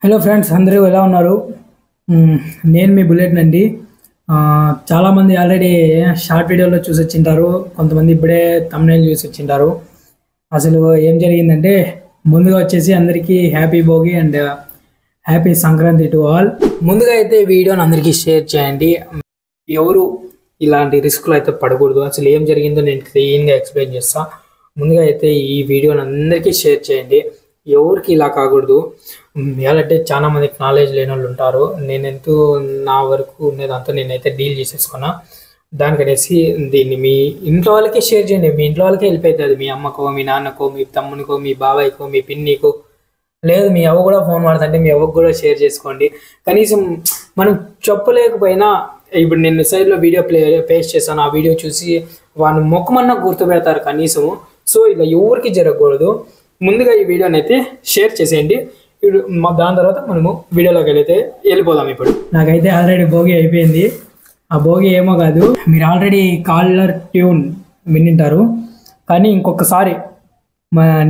Hello friends, అందరూ ఎలా ఉన్నారు? నేను మీ బుల్లెట్ నండి. చాలామంది ఆల్రెడీ షార్ట్ వీడియోలో చూసి వచ్చింటారు, కొంతమంది ఇప్పుడే thumbnail చూసి వచ్చింటారు. అసలు ఏం జరిగిందంటే, ముందుగా వచ్చేసి అందరికీ happy Bhogi and happy Sankranti to all. ముందుగా అయితే ఈ వీడియోని అందరికీ షేర్ చేయండి. ఎవరు ఇలాంటి రిస్క్లు అయితే పడకూడదు. అసలు ఏం జరిగిందో నేను క్లీన్గా ఎక్స్ప్లెయిన్ చేస్తా. ముందుగా అయితే ఈ వీడియోని అందరికీ షేర్ చేయండి. ఎవరికి ఇలా కాకూడదు. ఎలాంటే చాలా మందికి నాలెడ్జ్ లేని వాళ్ళు ఉంటారు. నేనెంతో నా వరకు ఉన్నదంతా నేనైతే డీల్ చేసేసుకున్నా. దానికనేసి దీన్ని మీ ఇంట్లో వాళ్ళకే షేర్ చేయండి. మీ ఇంట్లో వాళ్ళకే వెళ్ళిపోతుంది. మీ అమ్మకో, మీ నాన్నకో, మీ తమ్మునికో, మీ బాబాయ్కో, మీ పిన్నికో, లేదు మీ అవ్వ కూడా ఫోన్ వాడుతుంటే మీ అవ్వకు కూడా షేర్ చేసుకోండి. కనీసం మనం చెప్పలేకపోయినా, ఇప్పుడు నేను సైడ్లో వీడియో పేస్ట్ చేశాను. ఆ వీడియో చూసి వాళ్ళు మొక్కమన్నా గుర్తుపెడతారు కనీసము. సో ఇలా ఎవరికి జరగకూడదు. ముందుగా ఈ వీడియోని అయితే షేర్ చేసేయండి. ఇప్పుడు దాని తర్వాత మనము వీడియోలోకి వెళ్ళిపోదాం. ఇప్పుడు నాకైతే ఆల్రెడీ భోగి అయిపోయింది. ఆ భోగి ఏమో కాదు, మీరు ఆల్రెడీ కాలర్ ట్యూన్ వినింటారు, కానీ ఇంకొకసారి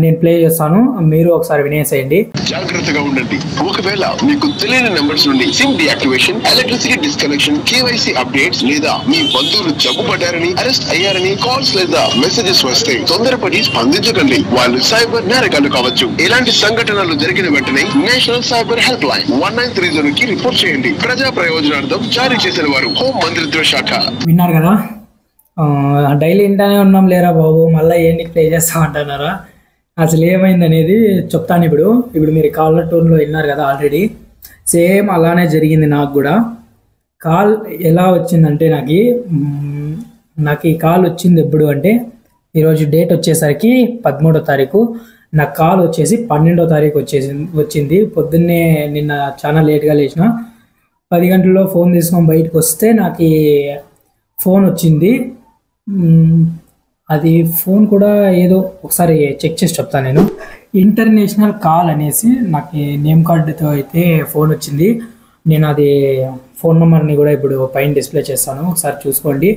నేను ప్లే చేస్తాను, మీరు ఒకసారి వినేసేయండి. జాగ్రత్తగా ఉండండి. ఒకవేళ మీకు తెలియని నెంబర్స్ నుండి SIM deactivation, electricity disconnection, KYC updates లేదా మీ బంధువులు జబ్బు పడ్డారని, అరెస్ట్ అయ్యారని కాల్స్ లేదా మెసేజెస్ వస్తే తొందరపడి స్పందించకండి. వాళ్ళు సైబర్ నేరగాళ్లు కావచ్చు. ఇలాంటి సంఘటనలు జరిగిన వెంటనే నేషనల్ సైబర్ హెల్ప్ లైన్ 1930 కి రిపోర్ట్ చేయండి. ప్రజా ప్రయోజనార్థం జారీ చేసిన వారు హోం మంత్రిత్వ శాఖ. విన్నారు కదా, డైలీ ఇంటానే ఉన్నాం లేరా బాబు, మళ్ళీ ఏంటి ప్లే చేస్తాం అంటున్నారా? అసలు ఏమైంది అనేది చెప్తాను. ఇప్పుడు మీరు కాలర్ టోన్లో విన్నారు కదా, ఆల్రెడీ సేమ్ అలానే జరిగింది నాకు కూడా. కాల్ ఎలా వచ్చిందంటే, నాకు ఈ కాల్ వచ్చింది ఎప్పుడు అంటే, ఈరోజు డేట్ వచ్చేసరికి 13వ తారీఖు, నాకు కాల్ వచ్చేసి 12వ తారీఖు వచ్చింది. పొద్దున్నే నిన్న చాలా లేట్గా లేచిన, 10 గంటల్లో ఫోన్ తీసుకొని బయటకు వస్తే నాకు ఈ ఫోన్ వచ్చింది. అది ఫోన్ కూడా ఏదో ఒకసారి చెక్ చేసి చెప్తాను. నేను ఇంటర్నేషనల్ కాల్ అనేసి నాకు నేమ్ కార్డుతో అయితే ఫోన్ వచ్చింది. నేను అది ఫోన్ నెంబర్ని కూడా ఇప్పుడు పైన డిస్ప్లే చేస్తాను, ఒకసారి చూసుకోండి.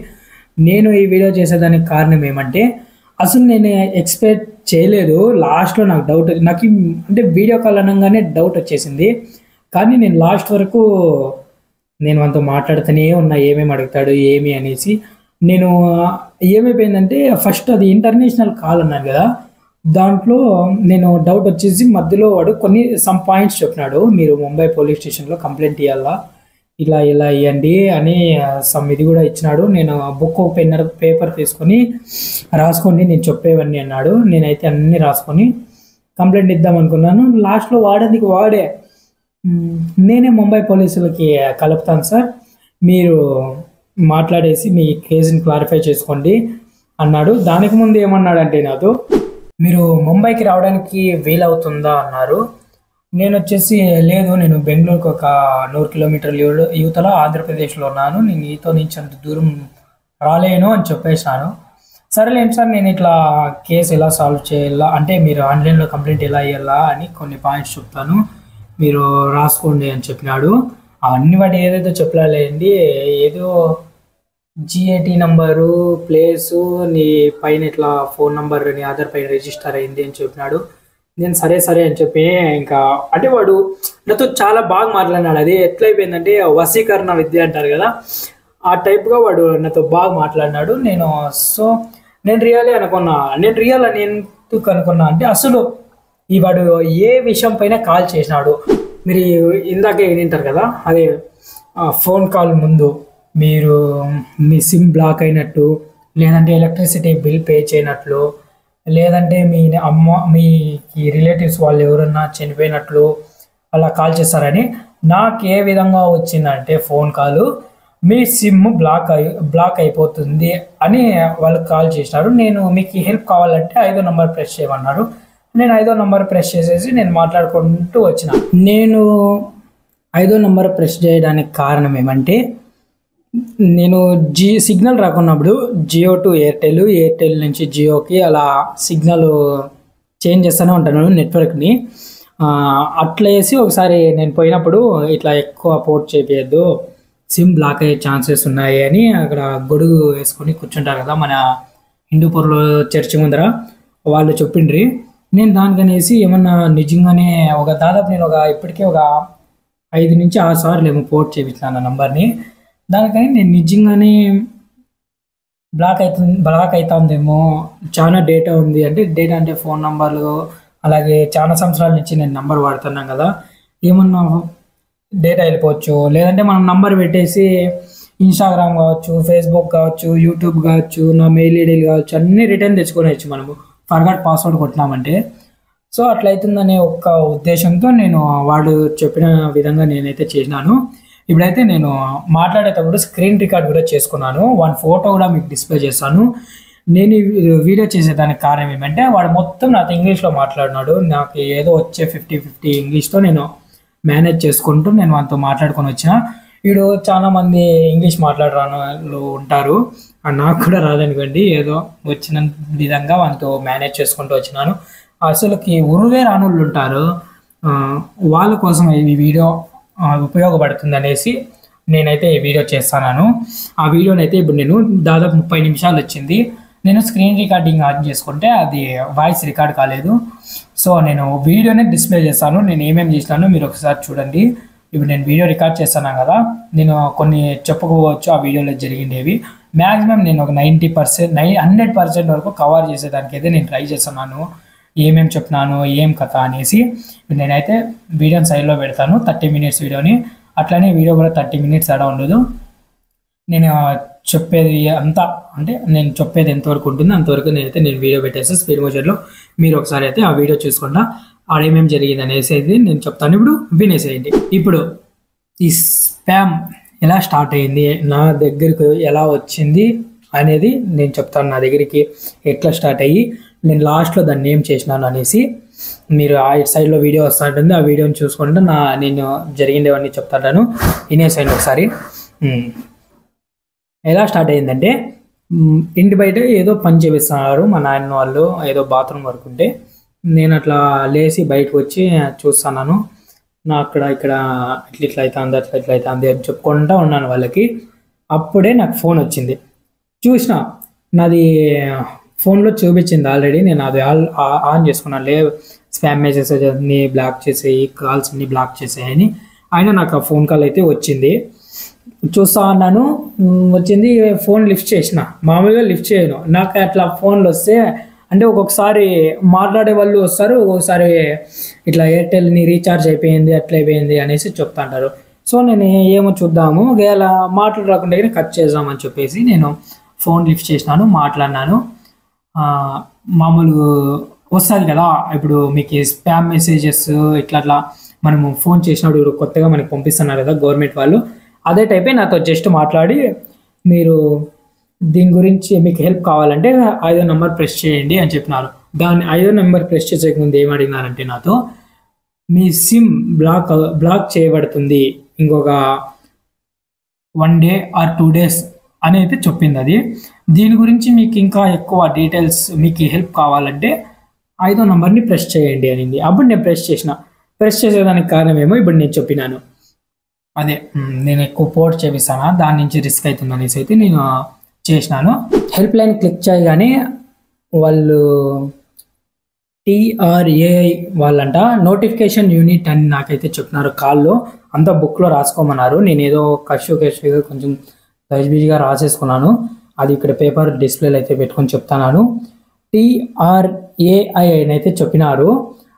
నేను ఈ వీడియో చేసేదానికి కారణం ఏమంటే, అసలు నేను ఎక్స్పెక్ట్ చేయలేదు. లాస్ట్లో నాకు డౌట్, నాకు అంటే వీడియో కాల్ అనగానే డౌట్ వచ్చేసింది. కానీ నేను లాస్ట్ వరకు నేను మనతో మాట్లాడుతూనే ఉన్నా, ఏమేమి అడుగుతాడు ఏమి అనేసి. నేను ఏమైపోయిందంటే, ఫస్ట్ అది ఇంటర్నేషనల్ కాల్ అన్నాను కదా, దాంట్లో నేను డౌట్ వచ్చేసి మధ్యలో వాడు సమ్ పాయింట్స్ చెప్పినాడు. మీరు ముంబై పోలీస్ స్టేషన్లో కంప్లైంట్ ఇవ్వాలా, ఇలా ఇవ్వండి అని సమ్ ఇది కూడా ఇచ్చినాడు. నేను బుక్ పేపర్ తీసుకొని రాసుకోండి నేను చెప్పేవన్నీ అన్నాడు. నేనైతే అన్నీ రాసుకొని కంప్లైంట్ ఇద్దాం అనుకున్నాను. లాస్ట్లో వాడే నేనే ముంబై పోలీసులకి కలుపుతాను సార్, మీరు మాట్లాడేసి మీ కేసుని క్లారిఫై చేసుకోండి అన్నాడు. దానికి ముందు ఏమన్నాడంటే, నాతో మీరు ముంబైకి రావడానికి వీలవుతుందా అన్నారు. నేను వచ్చేసి లేదు, నేను బెంగళూరుకి ఒక 100 కిలోమీటర్ల యువతల ఆంధ్రప్రదేశ్లో ఉన్నాను, నేను ఈతో నుంచి అంత దూరం రాలేను అని చెప్పేశాను. సరేలేండి సార్, నేను ఇట్లా కేసు ఎలా సాల్వ్ చేయాలా అంటే, మీరు ఆన్లైన్లో కంప్లైంట్ ఎలా ఇవ్వాలా అని కొన్ని పాయింట్స్ చెప్తాను, మీరు రాసుకోండి అని చెప్పినాడు. అవన్నీ వాటి ఏదేదో చెప్పలేండి, ఏదో GAT నంబరు, ప్లేసు, నీ పైన ఇట్లా ఫోన్ నంబర్ నీ ఆధార్ పైన రిజిస్టర్ అయింది అని చెప్పినాడు. నేను సరే అని చెప్పి, ఇంకా అంటే వాడు నాతో చాలా బాగా మాట్లాడినాడు. అది ఎట్లయిపోయిందంటే, వశీకరణ విద్య అంటారు కదా, ఆ టైప్గా వాడు నాతో బాగా మాట్లాడినాడు. నేను రియల్ అని ఎందుకు అనుకున్నా అంటే, అసలు ఈ వాడు ఏ విషయం పైన కాల్ చేసినాడు. మీరు ఇందాకే వింటారు కదా, అదే ఫోన్ కాల్ ముందు మీరు మీ సిమ్ బ్లాక్ అయినట్టు, లేదంటే ఎలక్ట్రిసిటీ బిల్ పే చేయనట్లు, లేదంటే మీ రిలేటివ్స్ వాళ్ళు ఎవరన్నా చనిపోయినట్లు అలా కాల్ చేస్తారని. నాకు ఏ విధంగా వచ్చిందంటే ఫోన్ కాల్, మీ సిమ్ బ్లాక్ అయిపోతుంది అని వాళ్ళు కాల్ చేసినారు. నేను మీకు హెల్ప్ కావాలంటే 5వ నంబర్ ప్రెస్ చేయమన్నారు. నేను 5వ నంబర్ ప్రెస్ చేసేసి నేను మాట్లాడుకుంటూ వచ్చిన. నేను 5వ నంబర్ ప్రెస్ చేయడానికి కారణం ఏమంటే, నేను సిగ్నల్ రాకున్నప్పుడు జియో టు ఎయిర్టెల్ నుంచి జియోకి అలా సిగ్నల్ చేంజ్ చేస్తూనే ఉంటాను నెట్వర్క్ని. అట్లా వేసి ఒకసారి నేను పోయినప్పుడు ఇట్లా ఎక్కువ పోర్ట్ చేపియద్దు, సిమ్ బ్లాక్ అయ్యే ఛాన్సెస్ ఉన్నాయి అని అక్కడ గొడుగు వేసుకొని కూర్చుంటారు కదా మన హిందూపూర్లో చర్చి ముందర, వాళ్ళు చెప్పిండ్రి. నేను దానికనేసి ఏమన్నా నిజంగానే దాదాపు నేను ఇప్పటికే 5 నుంచి 6 సార్లు ఏమో పోర్ట్ చేయించాను ఆ నంబర్ని. దానికని నేను నిజంగానే బ్లాక్ అవుతుందేమో, చాలా డేటా ఉంది అంటే, డేటా అంటే ఫోన్ నంబర్లు, అలాగే చాలా సంవత్సరాల నుంచి నేను నంబర్ వాడుతున్నాను కదా, ఏమన్నా డేటా వెళ్ళిపోవచ్చు. లేదంటే మనం నంబర్ పెట్టేసి ఇన్స్టాగ్రామ్ కావచ్చు, ఫేస్బుక్ కావచ్చు, యూట్యూబ్ కావచ్చు, నా మెయిల్ ఐడీలు కావచ్చు, అన్నీ రిటర్న్ తెచ్చుకోవచ్చు మనము ఫర్గాట్ పాస్వర్డ్ కొట్టినామంటే. సో అట్లయితుందనే ఒక ఉద్దేశంతో నేను వాడు చెప్పిన విధంగా నేనైతే చేసినాను. ఇప్పుడైతే నేను మాట్లాడేటప్పుడు స్క్రీన్ రికార్డ్ కూడా చేసుకున్నాను. వన్ ఫోటో కూడా మీకు డిస్ప్లే చేస్తాను. నేను ఈ వీడియో చేసేదానికి కారణం ఏమంటే, వాడు మొత్తం నాతో ఇంగ్లీష్లో మాట్లాడినాడు. నాకు ఏదో వచ్చే 50-50 ఇంగ్లీష్తో నేను మేనేజ్ చేసుకుంటూ నేను వాటితో మాట్లాడుకొని వచ్చిన. వీడు చాలామంది ఇంగ్లీష్ మాట్లాడరాను వాళ్ళు ఉంటారు, నాకు కూడా రాదనుకోండి, ఏదో వచ్చిన విధంగా వాటితో మేనేజ్ చేసుకుంటూ వచ్చినాను. అసలుకి ఉరువే రానోళ్ళు ఉంటారు, వాళ్ళ కోసం ఈ వీడియో ఉపయోగపడుతుంది అనేసి నేనైతే ఈ వీడియో చేస్తున్నాను. ఆ వీడియోని అయితే ఇప్పుడు నేను దాదాపు 30 నిమిషాలు వచ్చింది. నేను స్క్రీన్ రికార్డింగ్ ఆన్ చేసుకుంటే అది వాయిస్ రికార్డ్ కాలేదు. సో నేను వీడియోనే డిస్ప్లే చేస్తాను, నేను ఏమేమి చేసినానో మీరు ఒకసారి చూడండి. ఇప్పుడు నేను వీడియో రికార్డ్ చేస్తున్నాను కదా, నేను కొన్ని చెప్పుకోవచ్చు ఆ వీడియోలో జరిగిండేవి. మ్యాక్సిమం నేను ఒక 90%, 100% వరకు కవర్ చేసేదానికి అయితే నేను ట్రై చేస్తున్నాను, ఏమేమి చెప్తున్నాను ఏం కథ అనేసి. నేనైతే వీడియోని సైడ్లో పెడతాను, 30 మినిట్స్ వీడియోని. అట్లనే వీడియో కూడా 30 మినిట్స్ అలా ఉండదు. నేను చెప్పేది అంతా అంటే నేను చెప్పేది ఎంతవరకు ఉంటుందో అంతవరకు నేను వీడియో పెట్టేసి స్పీడ్ మోషన్లో మీరు ఒకసారి అయితే ఆ వీడియో చూసుకుంటా ఆడేమేమి జరిగింది అనేసి అయితే నేను చెప్తాను. ఇప్పుడు వినేసేయండి. ఇప్పుడు ఈ స్పామ్ ఎలా స్టార్ట్ అయ్యింది, నా దగ్గరికి ఎలా వచ్చింది అనేది నేను చెప్తాను. నా దగ్గరికి ఎట్లా స్టార్ట్ అయ్యి నేను లాస్ట్లో దాన్ని ఏం చేసినాను అనేసి మీరు ఆ సైడ్లో వీడియో వస్తూ ఉంటుంది, ఆ వీడియోని చూసుకుంటే నేను జరిగిందేవన్నీ చెప్తాను. వినేసేయండి ఒకసారి. ఎలా స్టార్ట్ అయ్యిందంటే, ఇంటి బయట ఏదో పని చేపిస్తున్నారు మా నాయన వాళ్ళు, ఏదో బాత్రూమ్ వర్క్ ఉంటే నేను అట్లా లేచి బయటకు వచ్చి చూస్తున్నాను. నా ఇక్కడ ఇట్లా అవుతుంది, అట్లా అవుతుంది అని చెప్పుకుంటూ ఉన్నాను వాళ్ళకి. అప్పుడే నాకు ఫోన్ వచ్చింది. చూసిన నాది ఫోన్లో చూపించింది ఆల్రెడీ, నేను అది ఆన్ చేసుకున్నాను. స్పామ్ మెసేజెస్ అన్ని బ్లాక్ చేసేయి, కాల్స్ అన్ని బ్లాక్ చేసేయని. అయినా నాకు ఆ ఫోన్ కాల్ అయితే వచ్చింది. చూస్తా అన్నాను, వచ్చింది. ఫోన్ లిఫ్ట్ చేసిన, మామూలుగా లిఫ్ట్ చేయను. నాకు అట్లా ఫోన్లు వస్తే అంటే ఒక్కొక్కసారి మాట్లాడే వాళ్ళు వస్తారు, ఒక్కొక్కసారి ఇట్లా ఎయిర్టెల్ని రీఛార్జ్ అయిపోయింది అట్లా అయిపోయింది అనేసి చెప్తా అంటారు. సో నేను ఏమో చూద్దాము, ఒకవేళ మాటలు రాకుండా కట్ చేద్దామని చెప్పేసి నేను ఫోన్ లిఫ్ట్ చేసినాను, మాట్లాడినాను. మామూలు వస్తుంది కదా ఇప్పుడు మీకు స్పామ్ మెసేజెస్ ఇట్లా మనము ఫోన్ చేసినప్పుడు కొత్తగా మనకి పంపిస్తున్నారు కదా గవర్నమెంట్ వాళ్ళు, అదే టైపే నాతో జస్ట్ మాట్లాడి, మీరు దీని గురించి మీకు హెల్ప్ కావాలంటే 5వ నెంబర్ ప్రెస్ చేయండి అని చెప్పినారు. దాన్ని 5వ నెంబర్ ప్రెస్ చేసే ముందు ఏం అడిగినారంటే నాతో, మీ సిమ్ బ్లాక్ చేయబడుతుంది ఇంకొక 1 డే ఆర్ 2 డేస్ అని అయితే చెప్పింది. అది దీని గురించి మీకు ఇంకా ఎక్కువ డీటెయిల్స్ మీకు హెల్ప్ కావాలంటే 5వ నెంబర్ని ప్రెస్ చేయండి అనింది. అప్పుడు నేను ప్రెస్ చేసేదానికి కారణం ఏమో ఇప్పుడు నేను చెప్పినాను. అదే నేను ఎక్కువ పోర్ట్ చేపిస్తాను, దాని నుంచి రిస్క్ అవుతుంది అనేసి అయితే నేను చేసినాను. హెల్ప్ లైన్ క్లిక్ చేయగానే వాళ్ళు TRAI వాళ్ళంట నోటిఫికేషన్ యూనిట్ అని నాకైతే చెప్తున్నారు. కాల్లో అంతా బుక్లో రాసుకోమన్నారు. నేను ఏదో కష్యూగా కొంచెం గజిబిజిగా రాసేసుకున్నాను. అది ఇక్కడ పేపర్ డిస్ప్లేలో అయితే పెట్టుకొని చెప్తాను. TRAI అని అయితే చెప్పినారు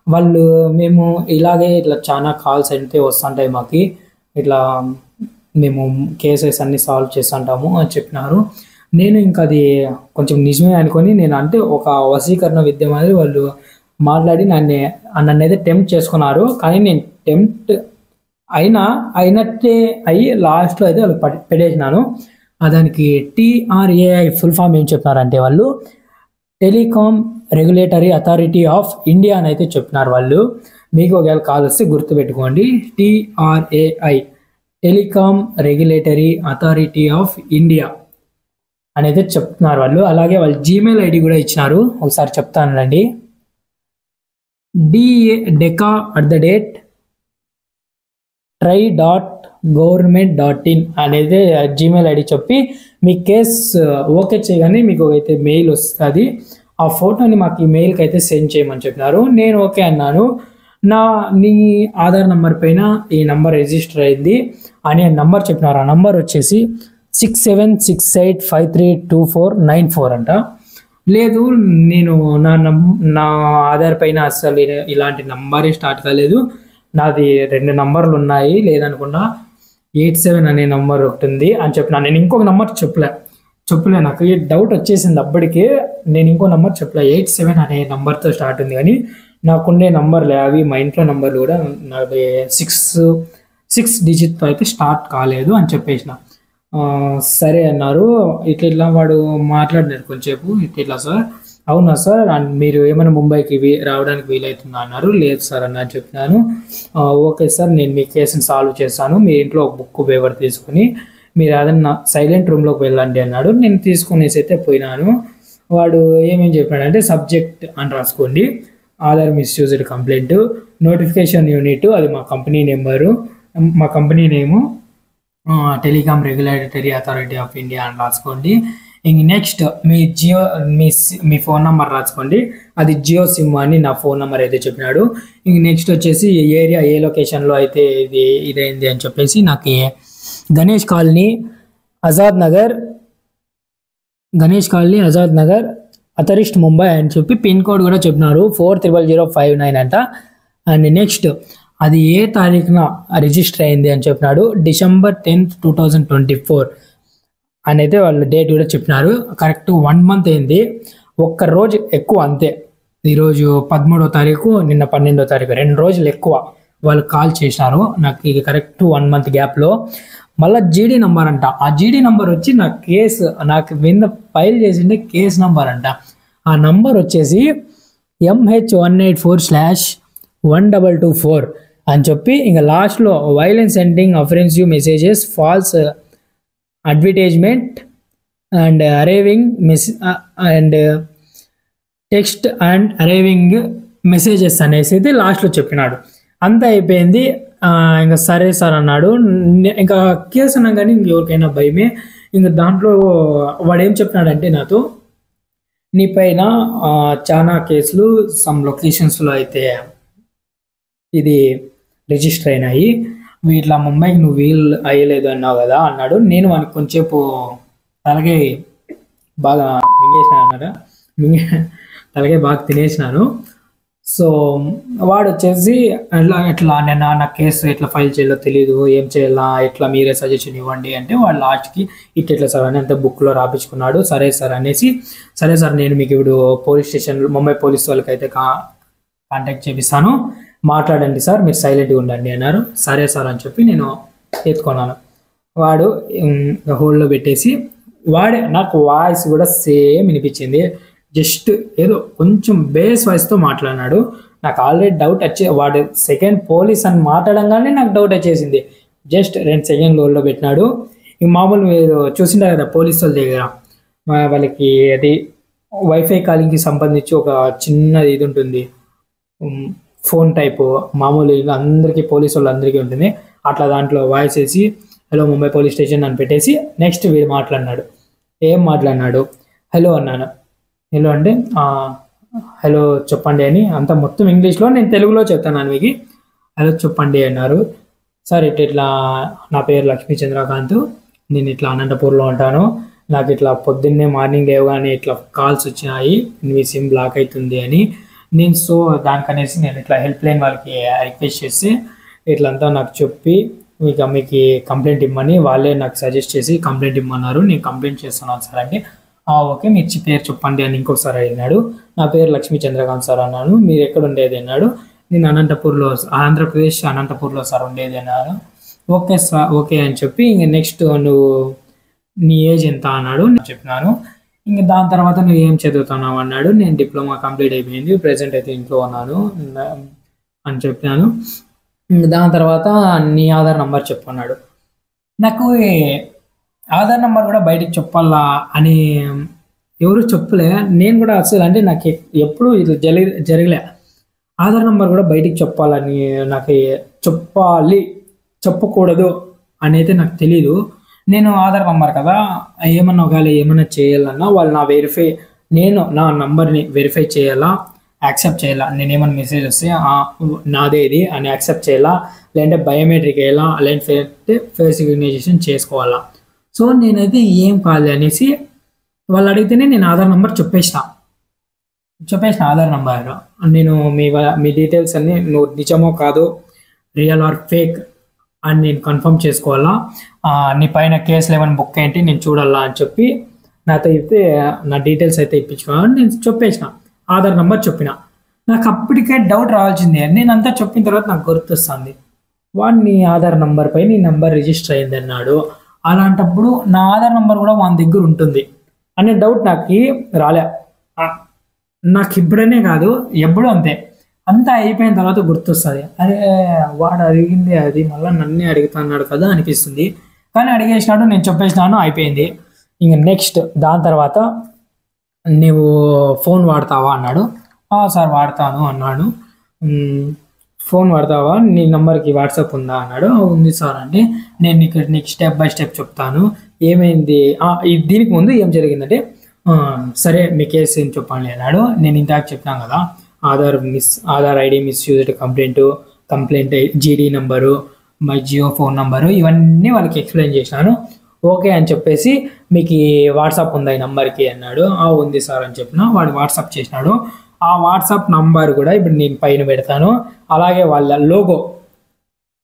వాళ్ళు. మేము ఇలాగే ఇట్లా చాలా కాల్స్ అయితే వస్తుంటాయి మాకు, ఇట్లా మేము కేసెస్ అన్ని సాల్వ్ చేస్తుంటాము అని చెప్పినారు. నేను ఇంకా అది కొంచెం నిజమే అనుకొని నేను అంటే ఒక వశీకరణ విద్య మాదిరి వాళ్ళు మాట్లాడి నన్ను అయితే టెంప్ట్ చేసుకున్నారు. కానీ నేను టెంప్ట్ అయినట్టే అయ్యి లాస్ట్లో అయితే వాళ్ళు పెట్టేసినాను. దానికి TRAI ఫుల్ ఫామ్ ఏం చెప్పినారంటే వాళ్ళు telecom regulatory authority of India అని అయితే చెప్పినారు వాళ్ళు. మీకు ఒకవేళ కాల్ వస్తే గుర్తుపెట్టుకోండి, TRAI telecom regulatory authority of India అని అయితే చెప్తున్నారు వాళ్ళు. అలాగే వాళ్ళు జీమెయిల్ ఐడి కూడా ఇచ్చినారు, ఒకసారి చెప్తానండి. DECA@try.government.in అనేది జీమెయిల్ ఐడి చెప్పి మీ కేస్ ఓకే చేయగానే మీకు అయితే మెయిల్ వస్తుంది. ఆ ఫోటోని మాకు ఈ మెయిల్కి అయితే సెండ్ చేయమని చెప్పినారు. నేను ఓకే అన్నాను. నీ ఆధార్ నంబర్ పైన ఈ నంబర్ రిజిస్టర్ అయింది అనే నంబర్ చెప్పినారు. ఆ నంబర్ వచ్చేసి 6768532494 అంట. లేదు, నేను నా ఆధార్ పైన అసలు ఇలాంటి నంబరే స్టార్ట్ కాలేదు, నాది 2 నంబర్లు ఉన్నాయి, లేదనుకున్నా 87 అనే నంబర్ ఒకటి ఉంది అని చెప్పిన. నేను ఇంకొక నంబర్ చెప్పలే, నాకు ఈ డౌట్ వచ్చేసింది అప్పటికే. నేను ఇంకో నంబర్ చెప్పలే, 87 అనే నంబర్తో స్టార్ట్ ఉంది, కానీ నాకుండే నంబర్లే అవి. మా ఇంట్లో నంబర్లు కూడా నాది 6 డిజిట్తో అయితే స్టార్ట్ కాలేదు అని చెప్పేసిన. సరే అన్నారు. ఇట్లా వాడు మాట్లాడినారు కొంచెంసేపు. ఇట్లా సార్, అవునా సార్, మీరు ఏమైనా ముంబైకి రావడానికి వీలవుతుందా అన్నారు. లేదు సార్ అని చెప్పినాను. ఓకే సార్, నేను మీ కేసుని సాల్వ్ చేస్తాను, మీ ఇంట్లో ఒక బుక్ పేపర్ తీసుకుని మీరు ఏదన్నా సైలెంట్ రూమ్లోకి వెళ్ళండి అన్నాడు. నేను తీసుకునేసి అయితే పోయినాను. వాడు ఏమేం చెప్పాడంటే, సబ్జెక్ట్ అని రాసుకోండి, Aadhaar misused complaint, notification unit, అది మా కంపెనీ నెంబరు, మా company name telecom regulatory authority of India అని రాసుకోండి. ఇంక నెక్స్ట్ మీ ఫోన్ నెంబర్ రాసుకోండి, అది జియో సిమ్ అని నా ఫోన్ నెంబర్ అయితే చెప్పినాడు. ఇంక నెక్స్ట్ వచ్చేసి ఏరియా ఏ లొకేషన్లో అయితే ఇదైంది అని చెప్పేసి నాకు గణేష్ కాలనీ ఆజాద్ నగర్ అథరిస్ట్ ముంబై అని చెప్పి పిన్ కోడ్ కూడా చెప్పినారు, 400059 అంట. అండ్ నెక్స్ట్ అది ఏ తారీఖున రిజిస్టర్ అయింది అని చెప్పినాడు, December 10th, 2024 అని అయితే వాళ్ళు డేట్ కూడా చెప్పినారు. కరెక్ట్ 1 month అయింది, ఒక్క రోజు ఎక్కువ అంతే. ఈరోజు 13వ తారీఖు, నిన్న 12వ తారీఖు, 2 రోజులు ఎక్కువ వాళ్ళు కాల్ చేసినారు నాకు. ఇది కరెక్ట్ 1 month గ్యాప్లో. మళ్ళీ జీడీ నంబర్ అంట. ఆ జీడీ నంబర్ వచ్చి నాకు విన్న ఫైల్ చేసిండే కేసు నంబర్ అంట. ఆ నంబర్ వచ్చేసి MH184/1224 అని చెప్పి ఇంకా లాస్ట్లో violence sending offensive messages, false advertisement and arriving and text and arriving messages అనేసి అయితే లాస్ట్లో చెప్పినాడు. అంతా అయిపోయింది. ఇంకా సరే సార్ అన్నాడు. ఇంకా కేసు అన్నా కానీ ఇంకెవరికైనా భయమే. ఇంకా దాంట్లో వాడు ఏం చెప్పినాడంటే, నాతో నీ పైన చాలా కేసులు సమ్ లొకేషన్స్లో అయితే ఇది రిజిస్టర్ అయినాయి, వీటిలో ముంబైకి నువ్వు వీలు అయ్యలేదు అన్నావు కదా అన్నాడు. నేను వానికి కొంచెంసేపు తలగే బాగా తలగే బాగా తినేసినాను. సో వాడు వచ్చేసి ఎట్లా నేను నా కేసు ఎట్లా ఫైల్ చేయాలో తెలియదు, ఏం చేయాలా, ఎట్లా మీరే సజెషన్ ఇవ్వండి అంటే, వాడు లాస్ట్కి ఇట్లా సార్ అని అంతా బుక్లో రాపించుకున్నాడు. సరే సార్ అనేసి, సరే సార్ నేను మీకు ఇప్పుడు పోలీస్ స్టేషన్ ముంబై పోలీస్ వాళ్ళకి అయితే కాంటాక్ట్ చేపిస్తాను, మాట్లాడండి సార్, మీరు సైలెంట్గా ఉండండి అన్నారు. సరే సార్ అని చెప్పి నేను ఎత్తుకున్నాను. వాడు హోల్డ్లో పెట్టేసి, వాడే నాకు వాయిస్ కూడా సేమ్ వినిపించింది, జస్ట్ ఏదో కొంచెం బేస్ వాయిస్తో మాట్లాడినాడు. నాకు ఆల్రెడీ డౌట్ వాడు సెకండ్ పోలీస్ అని మాట్లాడంగానే నాకు డౌట్ వచ్చేసింది. జస్ట్ 2 సెకండ్ హోల్డ్లో పెట్టినాడు. ఇంక మామూలు మీరు చూసింటారు కదా పోలీసు వాళ్ళ దగ్గర, వాళ్ళకి అది వైఫై కాలింగ్కి సంబంధించి ఒక చిన్నది ఇది ఉంటుంది, ఫోన్ టైపు, మామూలు అందరికీ పోలీసు వాళ్ళందరికీ ఉంటుంది. అట్లా దాంట్లో వాయిస్ వేసి హలో ముంబై పోలీస్ స్టేషన్ అని పెట్టేసి నెక్స్ట్ వీడు మాట్లాడినాడు. ఏం మాట్లాడినాడు, హలో అన్నాను. హలో అంటే హలో చెప్పండి అని అంత మొత్తం ఇంగ్లీష్లో, నేను తెలుగులో చెప్తాను మీకు. హలో చెప్పండి అన్నారు. సార్ ఇట్లా నా పేరు లక్ష్మీ చంద్రకాంత్, నేను ఇట్లా అనంతపూర్లో ఉంటాను, నాకు ఇట్లా పొద్దున్నే మార్నింగ్ లేవగానే ఇట్లా కాల్స్ వచ్చినాయి, మీ సిమ్ బ్లాక్ అవుతుంది అని. నేను సో దానికనేసి నేను ఇట్లా హెల్ప్ లైన్ వాళ్ళకి రిక్వెస్ట్ చేసి ఇట్లంతా నాకు చెప్పి మీకు కంప్లైంట్ ఇమ్మని వాళ్ళే నాకు సజెస్ట్ చేసి కంప్లైంట్ ఇమ్మన్నారు. నేను కంప్లైంట్ చేస్తున్నాను సార్ అంటే, ఓకే మీరు పేరు చెప్పండి అని ఇంకొకసారి అడిగినాడు. నా పేరు లక్ష్మీ చంద్రకాంత్ సార్ అన్నాను. మీరు ఎక్కడ ఉండేది అన్నాడు. నేను ఆంధ్రప్రదేశ్ అనంతపూర్లో సార్ ఉండేది అన్నాను. ఓకే సార్, ఓకే అని చెప్పి ఇంక నెక్స్ట్ నువ్వు నీ ఏజ్ ఎంత అన్నాడు. నేను చెప్పినాను. ఇంక దాని తర్వాత నువ్వు ఏం చదువుతున్నావు అన్నాడు. నేను డిప్లొమా కంప్లీట్ అయిపోయింది, ప్రెసెంట్ అయితే ఇంట్లో ఉన్నాను అని చెప్పాను. ఇంక దాని తర్వాత నీ ఆధార్ నెంబర్ చెప్పన్నాడు. నాకు ఆధార్ నెంబర్ కూడా బయటికి చెప్పాలా అని ఎవరు చెప్పలే. నేను కూడా అసలు అంటే నాకు ఎప్పుడు ఇది జరగలే. ఆధార్ నెంబర్ కూడా బయటికి చెప్పాలని, నాకు చెప్పకూడదు అని అయితే నాకు తెలీదు. నేను ఆధార్ నెంబర్ కదా, ఏమన్నా ఒకవేళ ఏమన్నా చేయాలన్నా వాళ్ళు నేను నా నంబర్ని వెరిఫై చేయాలా, యాక్సెప్ట్ చేయాలా, నేనేమైనా మెసేజ్ వస్తే నాదే ఇది అని యాక్సెప్ట్ చేయాలా, లేదంటే బయోమెట్రిక్ వేయాలా, లేదంటే ఫేస్ రికగ్నైజేషన్ చేసుకోవాలా. సో నేనైతే ఏం కాదు అనేసి వాళ్ళు అడిగితేనే నేను ఆధార్ నెంబర్ చెప్పేసిన ఆధార్ నెంబర్ నేను మీ డీటెయిల్స్ అన్నీ నువ్వు నిజమో కాదో, రియల్ ఆర్ ఫేక్ అని నేను కన్ఫర్మ్ చేసుకోవాలా, నీ పైన కేసులు ఏమైనా బుక్ ఏంటి నేను చూడాలా అని చెప్పి నాతో అయితే నా డీటెయిల్స్ అయితే ఇప్పించుకోవాలని నేను చెప్పేసిన, ఆధార్ నెంబర్ చెప్పిన. నాకు అప్పటికే డౌట్ రావాల్సిందే. నేను అంతా చెప్పిన తర్వాత నాకు గుర్తొస్తుంది, వాడిని ఆధార్ నెంబర్ పై నీ నెంబర్ రిజిస్టర్ అయింది అన్నాడు. అలాంటప్పుడు నా ఆధార్ నెంబర్ కూడా వాని దగ్గర ఉంటుంది అనే డౌట్ నాకు రాలే. నాకు ఇప్పుడనే కాదు, ఎప్పుడూ అంతే. అంతా అయిపోయిన తర్వాత గుర్తొస్తుంది, అరే వాడు అడిగింది అది మళ్ళీ నన్నే అడుగుతున్నాడు కదా అనిపిస్తుంది. కానీ అడిగేసినాడు, నేను చెప్పేసినాను, అయిపోయింది. ఇంక నెక్స్ట్ దాని తర్వాత నువ్వు ఫోన్ వాడతావా అన్నాడు. సార్ వాడతాను అన్నాడు. ఫోన్ వాడతావా, నీ నెంబర్కి వాట్సాప్ ఉందా అన్నాడు. ఉంది సార్ అంటే నేను నీకు స్టెప్ బై స్టెప్ చెప్తాను ఏమైంది. దీనికి ముందు ఏం జరిగిందంటే, సరే మీ కేసు ఏం చెప్పండి అన్నాడు. నేను ఇందాక చెప్పినాను కదా, Aadhaar ID misused complaint GD number, my Jio phone number, ఇవన్నీ వాళ్ళకి ఎక్స్ప్లెయిన్ చేసినాను. ఓకే అని చెప్పేసి మీకు వాట్సాప్ ఉందా ఈ నెంబర్కి అన్నాడు. ఉంది సార్ అని చెప్పిన. వాడు వాట్సాప్ చేసినాడు. ఆ వాట్సాప్ నంబర్ కూడా ఇప్పుడు నేను పైన పెడతాను. అలాగే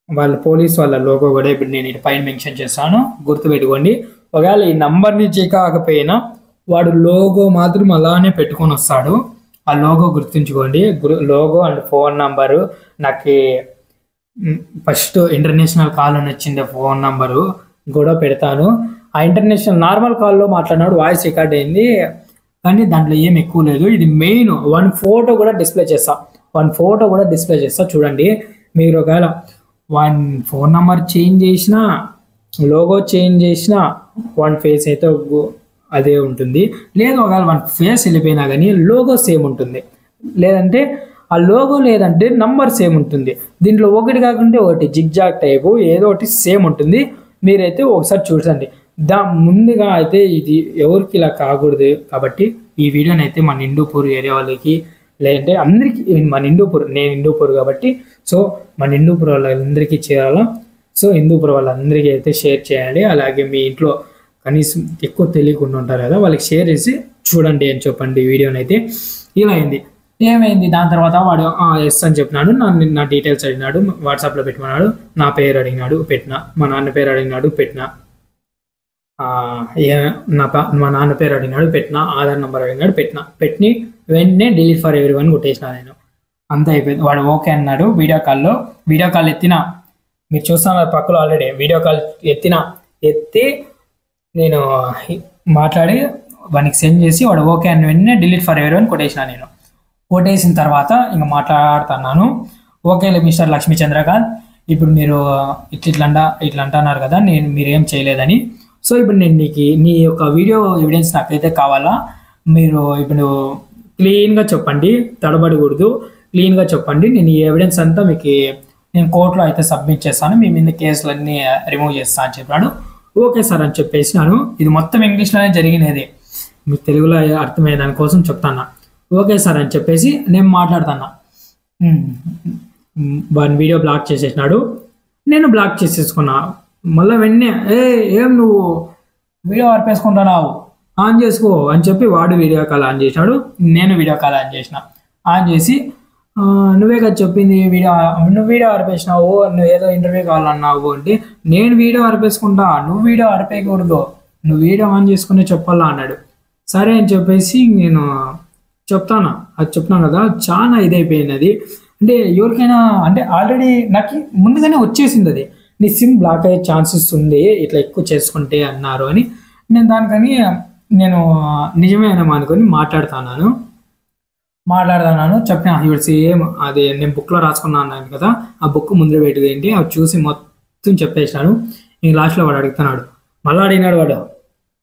వాళ్ళ పోలీస్ వాళ్ళ లోగో కూడా ఇప్పుడు నేను ఇటు పైన మెన్షన్ చేస్తాను, గుర్తుపెట్టుకోండి. ఒకవేళ ఈ నంబర్ని కాకపోయినా వాడు లోగో మాత్రం అలానే పెట్టుకొని వస్తాడు. ఆ లోగో గుర్తుంచుకోండి, లోగో అండ్ ఫోన్ నంబరు. నాకు ఫస్ట్ ఇంటర్నేషనల్ కాల్ అని వచ్చింది, ఫోన్ నంబరు కూడా పెడతాను. ఆ ఇంటర్నేషనల్ నార్మల్ కాల్లో మాట్లాడినాడు, వాయిస్ రికార్డ్ అయింది, కానీ దాంట్లో ఏం ఎక్కువ లేదు. ఇది మెయిన్. వన్ ఫోటో కూడా డిస్ప్లే చేస్తా చూడండి. మీరు ఒకవేళ వన్ ఫోన్ నెంబర్ చేంజ్ చేసినా, లోగో చేంజ్ చేసినా, వన్ ఫేస్ అయితే అదే ఉంటుంది. లేదు ఒకవేళ వన్ ఫేస్ వెళ్ళిపోయినా కానీ లోగో సేమ్ ఉంటుంది. లేదంటే ఆ లోగో లేదంటే నంబర్ సేమ్ ఉంటుంది. దీంట్లో ఒకటి కాకుంటే ఒకటి జిగ్జాగ్ టైపు ఏదో ఒకటి సేమ్ ఉంటుంది. మీరైతే ఒకసారి చూడండి. ముందుగా అయితే ఇది ఎవరికి ఇలా కాకూడదు కాబట్టి ఈ వీడియోని అయితే మన హిందూపూర్ ఏరియా వాళ్ళకి, లేదంటే అందరికీ, నేను హిందూపూర్ కాబట్టి సో మన హిందూపూర్ వాళ్ళందరికీ చేయాలా. సో హిందూపూర్ వాళ్ళందరికీ అయితే షేర్ చేయాలి. అలాగే మీ ఇంట్లో కనీసం ఎక్కువ తెలియకుండా ఉంటారు కదా, వాళ్ళకి షేర్ చేసి చూడండి అని చెప్పండి. వీడియోని అయితే ఇలా అయింది. ఏమైంది దాని తర్వాత వాడు ఎస్ అని చెప్పినాడు. నా డీటెయిల్స్ అడిగినాడు, వాట్సాప్లో పెట్టమన్నాడు. నా పేరు అడిగినాడు, పెట్టినా. మా నాన్న పేరు అడిగినాడు, పెట్టినా. మా నాన్న పేరు అడిగినాడు, పెట్టినా. ఆధార్ నెంబర్ అడిగినాడు, పెట్టి వెంటనే డిలీట్ ఫర్ ఎవరీ వన్ కొట్టేసిన నేను. అంతా అయిపోయింది. వాడు ఓకే అన్నాడు. వీడియో కాల్ ఎత్తినా, మీరు చూస్తున్నారు పక్కలో ఆల్రెడీ వీడియో కాల్ ఎత్తి నేను మాట్లాడి వానికి సెండ్ చేసి వాడు ఓకే అని వెంటనే డిలీట్ ఫర్ ఎవరీ వన్ కొట్టేసిన నేను. కొట్టేసిన తర్వాత ఇంకా మాట్లాడుతున్నాను. ఓకే మిస్టర్ లక్ష్మీ చంద్రకాంత్, ఇప్పుడు మీరు ఇట్లా అంటున్నారు కదా, మీరేం చేయలేదని. సో ఇప్పుడు నేను నీ యొక్క వీడియో ఎవిడెన్స్ నాకైతే కావాలా. మీరు ఇప్పుడు క్లీన్గా చెప్పండి, తడబడకూడదు, క్లీన్గా చెప్పండి. నేను ఈ ఎవిడెన్స్ అంతా మీకు నేను కోర్టులో అయితే సబ్మిట్ చేస్తాను, మీ మీద కేసులన్నీ రిమూవ్ చేస్తాను అని చెప్పాడు. ఓకే సార్ అని చెప్పేసినాను. ఇది మొత్తం ఇంగ్లీష్లోనే జరిగినది, మీకు తెలుగులో అర్థమయ్యే దానికోసం చెప్తాను. ఓకే సార్ అని చెప్పేసి నేను మాట్లాడుతున్నా. వాడిని వీడియో బ్లాక్ చేసేసినాడు, నేను బ్లాక్ చేసేసుకున్నా. మళ్ళీ వెంటనే ఏం నువ్వు వీడియో ఆర్పేసుకుంటున్నావు, ఆన్ చేసుకో అని చెప్పి వాడు వీడియో కాల్ ఆన్ చేసినాడు. నేను వీడియో కాల్ ఆన్ చేసిన. ఆన్ చేసి నువ్వే కదా చెప్పింది నువ్వు వీడియో ఆర్పేసినావు, నువ్వు ఏదో ఇంటర్వ్యూ కావాలన్నావు అంటే, నేను వీడియో ఆర్పేసుకుంటా, నువ్వు వీడియో ఆర్పేయకూడదు, నువ్వు వీడియో ఆన్ చేసుకునే చెప్పాలా అన్నాడు. సరే అని చెప్పేసి నేను చెప్తాను కదా, చాలా ఇదైపోయింది అది. అంటే ఎవరికైనా అంటే ఆల్రెడీ నాకు ముందుగానే వచ్చేసింది అది, నీ సిమ్ బ్లాక్ అయ్యే ఛాన్సెస్ ఉంది ఇట్లా ఎక్కువ చేసుకుంటే అన్నారు అని. నేను దానికని నేను నిజమేనేమో అనుకొని మాట్లాడుతున్నాను. చెప్పిన ఇప్పుడు సేమ్ అది నేను బుక్లో రాసుకున్నాను అన్నాను కదా, ఆ బుక్ ముందు పెట్టుకేంటి అవి చూసి మొత్తం చెప్పేసినాను. ఇంక లాస్ట్లో వాడు అడుగుతున్నాడు, మళ్ళీ అడిగినాడు వాడు,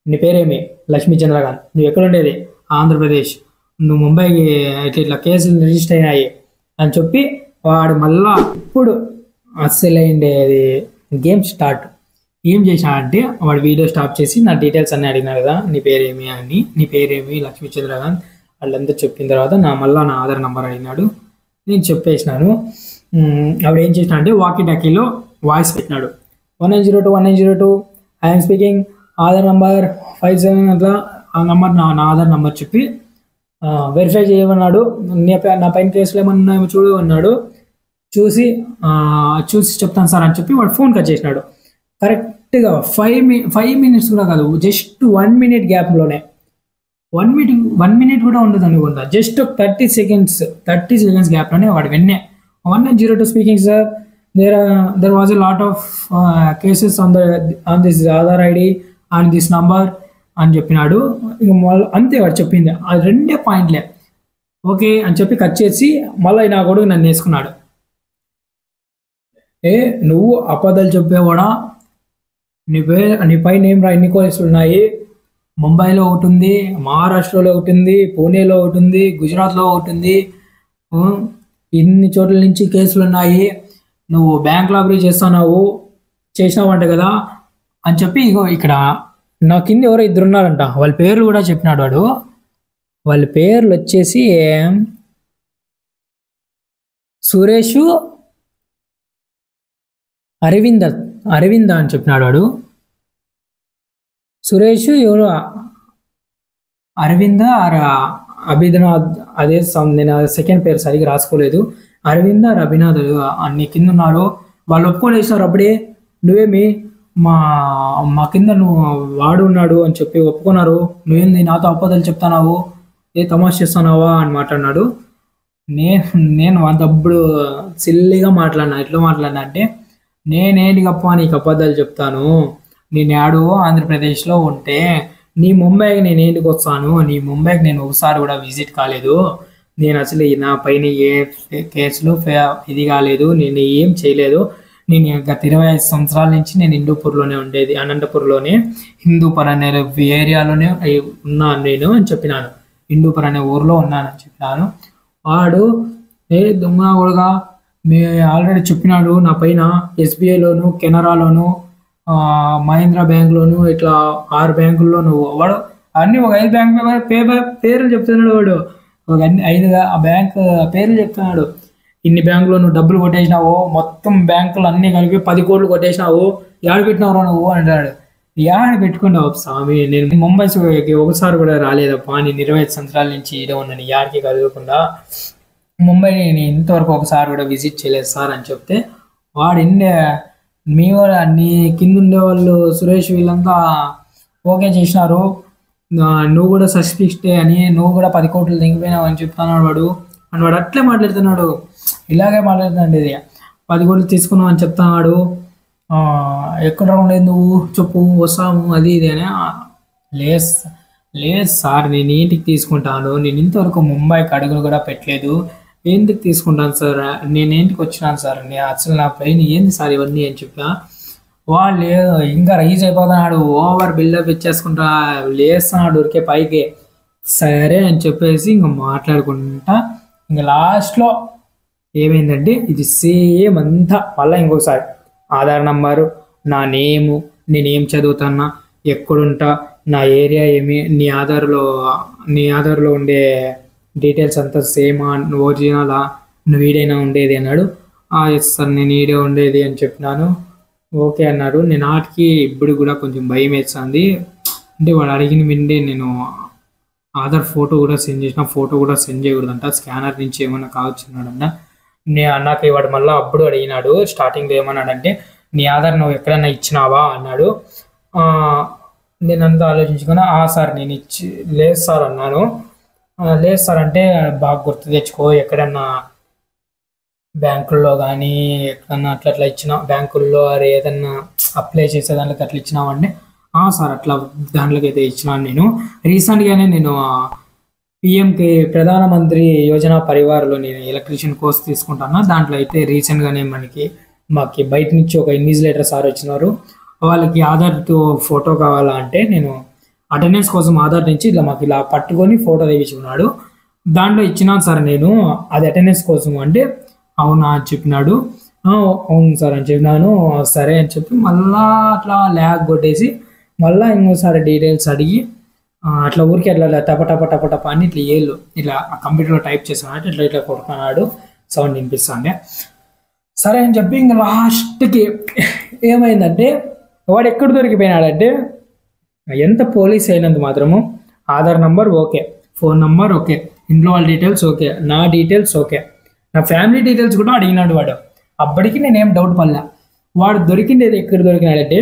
నీ పేరేమి? లక్ష్మీ చంద్రకాంత్. నువ్వు ఎక్కడుండేది? ఆంధ్రప్రదేశ్. నువ్వు ముంబైకి ఇట్లా కేసులు రిజిస్టర్ అయినాయి అని చెప్పి వాడు మళ్ళా ఇప్పుడు అస్సలైండేది గేమ్ స్టార్ట్. ఏం చేశాడంటే వాడు వీడియో స్టాప్ చేసి నా డీటెయిల్స్ అన్నీ అడిగినాడు కదా, నీ పేరేమి అని, నీ పేరేమి లక్ష్మీ చంద్రకాంత్ వాళ్ళంతా చెప్పిన తర్వాత మళ్ళీ నా ఆధార్ నెంబర్ అడిగినాడు. నేను చెప్పేసినాను. ఆవిడ ఏం చేసినా అంటే వాకీ టాకీలో వాయిస్ పెట్టినాడు, 1902 ఐఎమ్ స్పీకింగ్, ఆధార్ నంబర్ 57 అట్లా ఆ నెంబర్ నా ఆధార్ నెంబర్ చెప్పి వెరిఫై చేయమన్నాడు. నా పైన కేసులు ఏమన్నా ఉన్నాయేమో చూడు అన్నాడు. చూసి చెప్తాను సార్ అని చెప్పి వాడు ఫోన్ కట్ చేసినాడు. కరెక్ట్గా 5 minutes కూడా కాదు, జస్ట్ 1 minute గ్యాప్లోనే, 1 minute కూడా ఉండదు అనుకుంటా, జస్ట్ 30 seconds గ్యాప్లోనే వాడు వెన్నే 1902 speaking sir, there was a lot of cases on this Aadhaar ID and this number అని చెప్పినాడు. ఇక అంతే వాడు చెప్పింది ఆ 2 పాయింట్లే. ఓకే అని చెప్పి కట్ చేసి మళ్ళీ నా కొడుకు నన్ను వేసుకున్నాడు. నువ్వు అబద్ధాలు చెప్పేవాడా, నీ పైన ఏం రా ఎన్ని కేసులు ఉన్నాయి, ముంబైలో ఒకటి ఉంది, మహారాష్ట్రలో ఒకటి ఉంది, పూణేలో ఒకటి ఉంది, గుజరాత్లో ఒకటి ఉంది, ఇన్ని చోట్ల నుంచి కేసులు ఉన్నాయి, నువ్వు బ్యాంక్ లాబరీ చేసినావంట కదా అని చెప్పి ఇగో ఇక్కడ నా కింద ఎవరో 2 ఉన్నారంట. వాళ్ళ పేర్లు కూడా చెప్పినాడు వాడు. వాళ్ళ పేర్లు వచ్చేసి సురేష్, అరవింద అని చెప్పినాడు వాడు. సురేష్ ఎవరు అరవింద అభినాథ్, అదే నేను సెకండ్ పేరు సరిగ్గా రాసుకోలేదు, అరవింద అభినాథ్ అన్ని కింద ఉన్నారు. వాళ్ళు ఒప్పుకోలేసినారు అప్పుడే, నువ్వేమి మా కింద నువ్వు వాడు ఉన్నాడు అని చెప్పి ఒప్పుకున్నారు, నువ్వేంది నాతో అబద్ధాలు చెప్తున్నావు, తమాషా చేస్తున్నావా అని మాట్లాడినాడు. నేను అంతప్పుడు సిల్లిగా మాట్లాడినా. ఎట్లా మాట్లాడినా అంటే, నేనేంటి గప్ప నీకు అబద్ధాలు చెప్తాను, నేను యాడో ఆంధ్రప్రదేశ్లో ఉంటే నీ ముంబైకి నేను ఏంటికి వస్తాను, నీ ముంబైకి నేను ఒకసారి కూడా విజిట్ కాలేదు, నేను అసలు నా పైన ఏ కేసులు ఇది కాలేదు, నేను ఏం చేయలేదు, నేను గత 25 సంవత్సరాల నుంచి నేను హిందూపూర్లోనే ఉండేది, అనంతపూర్లోనే హిందూపూర్ అనే ఏరియాలోనే ఉన్నాను నేను అని చెప్పినాను, హిందూపూర్ అనే ఊర్లో ఉన్నాను అని చెప్పినాను. వాడు దొంగ కూడా ఆల్రెడీ చెప్పినాడు నా పైన SBIలోను, కెనరాలోను, మహీంద్రా బ్యాంక్లోను, ఇట్లా 6 బ్యాంకుల్లోను, వాడు అన్ని ఒక 5 బ్యాంక్ పేర్లు చెప్తున్నాడు. వాడు ఒక 5 బ్యాంక్ పేర్లు చెప్తున్నాడు. ఇన్ని బ్యాంకులో నువ్వు డబ్బులు కొట్టేసినావు, మొత్తం బ్యాంకులు అన్ని కలిపి 10 కోట్లు కొట్టేసినావు, ఏడు పెట్టినావు నువ్వు అంటాడు. ఏడు పెట్టుకున్నావు స్వామి, నేను ముంబై ఒకసారి కూడా రాలేదప్పా, నేను 25 సంవత్సరాల నుంచి ఇదే ఉన్నాను, యాడికి కదలకుండా ముంబై నేను ఇంతవరకు ఒకసారి కూడా విజిట్ చేయలేదు సార్ అని చెప్తే, వాడు మీ కూడా నీ కింద ఉండేవాళ్ళు సురేష్ వీళ్ళంతా ఓకే చేసినారు, నువ్వు కూడా సస్పెక్టే అని, నువ్వు కూడా 10 కోట్లు దిగిపోయినావు అని చెప్తున్నాడు వాడు. అని వాడు అట్లే మాట్లాడుతున్నాడు, ఇలాగే మాట్లాడుతున్నాడు. ఇది 10 కోట్లు తీసుకున్నావు అని చెప్తున్నాడు. ఎక్కడ ఉండేది నువ్వు చెప్పు, వస్తాము అది ఇది అని. లేదు సార్, నేను ఇంటికి తీసుకుంటాను, నేను ఇంతవరకు ముంబైకి అడుగులు కూడా పెట్టలేదు, ఎందుకు తీసుకుంటాను సార్, నేను ఇంటికి వచ్చినాను సార్, నేను అసలు నా పైన ఏంది సార్ ఇవన్నీ అని చెప్పా. వాళ్ళు ఇంకా రైజ్ అయిపోతున్నాడు, ఓవర్ బిల్డప్ ఇచ్చేసుకుంటా లేస్తున్నాడు ఊరికే పైకి. సరే అని చెప్పేసి ఇంకా మాట్లాడుకుంటా, ఇంకా లాస్ట్లో ఏమైందంటే ఇది సేమ్ అంతా మళ్ళీ ఇంకోసారి ఆధార్ నంబరు, నా నేము, నేనేం చదువుతున్నా, ఎక్కడుంటా, నా ఏరియా ఏమి, నీ ఆధార్లో ఉండే డీటెయిల్స్ అంతా సేమా, ఒరిజినలా, నువ్వు ఈడైనా ఉండేది అన్నాడు. ఎస్ సార్ నేను ఈడే ఉండేది అని చెప్పినాను. ఓకే అన్నారు. నేను ఆటికి ఇప్పుడు కూడా కొంచెం భయం వేస్తుంది. అంటే వాడు అడిగిన విండే నేను ఆధార్ ఫోటో కూడా సెండ్ చేసిన, ఫోటో కూడా సెండ్ చేయకూడదంట, స్కానర్ నుంచి ఏమన్నా కావచ్చున్నాడంట. నాకు వాడు మళ్ళీ అప్పుడు అడిగినాడు, స్టార్టింగ్లో ఏమన్నాడంటే, నీ ఆధార్ నువ్వు ఎక్కడైనా ఇచ్చినావా అన్నాడు. నేను అంతా ఆలోచించుకున్నా, సార్ నేను లేదు సార్ అన్నాను. లేదు సార్ అంటే, బాగా గుర్తు తెచ్చుకో, ఎక్కడన్నా బ్యాంకుల్లో కానీ ఎక్కడన్నా అట్లా ఇచ్చిన, బ్యాంకుల్లో అరే ఏదన్నా అప్లై చేసే దాంట్లోకి అట్లా ఇచ్చినావంటే, సార్ అట్లా దాంట్లోకి అయితే ఇచ్చినాను. నేను రీసెంట్గానే నేను పిఎంకి ప్రధానమంత్రి యోజన పరివార్లో నేను ఎలక్ట్రీషియన్ కోర్స్ తీసుకుంటాను. దాంట్లో అయితే రీసెంట్గానే మాకు బయట నుంచి ఒక ఇన్విజిలేటర్ సార్ వచ్చినారు. వాళ్ళకి ఆధార్తో ఫోటో కావాలా అంటే, నేను అటెండెన్స్ కోసం ఆధార్ నుంచి మాకు ఇలా పట్టుకొని ఫోటో తెప్పించుకున్నాడు. దాంట్లో ఇచ్చినాను సార్ నేను, అది అటెండెన్స్ కోసం అంటే, అవునా అని చెప్పినాడు. "ఆ, అవును సార్" అని చెప్పినాను. సరే అని చెప్పి మళ్ళా అట్లా ల్యాగ్ కొట్టేసి మళ్ళా ఇంకోసారి డీటెయిల్స్ అడిగి అట్లా ఊరికే అట్లా టప టప టప టప అని ఇట్లా ఏళ్ళు ఇట్లా ఆ కంప్యూటర్లో టైప్ చేసాను, ఇట్లా ఇట్లా కొడుతున్నాడు, సౌండ్ వినిపిస్తుండే. సరే అని చెప్పి ఇంకా లాస్ట్కి ఏమైందంటే వాడు ఎక్కడ దొరికిపోయినాడంటే, ఎంత పోలీస్ అయినంత మాత్రము Aadhaar number okay, phone number okay, ఇంట్లో వాళ్ళ డీటెయిల్స్ ఓకే, నా డీటెయిల్స్ ఓకే, నా ఫ్యామిలీ డీటెయిల్స్ కూడా అడిగినాడు వాడు. అప్పటికి నేనేం డౌట్ పడలే. వాడు దొరికిండేది ఎక్కడ దొరికినాడంటే,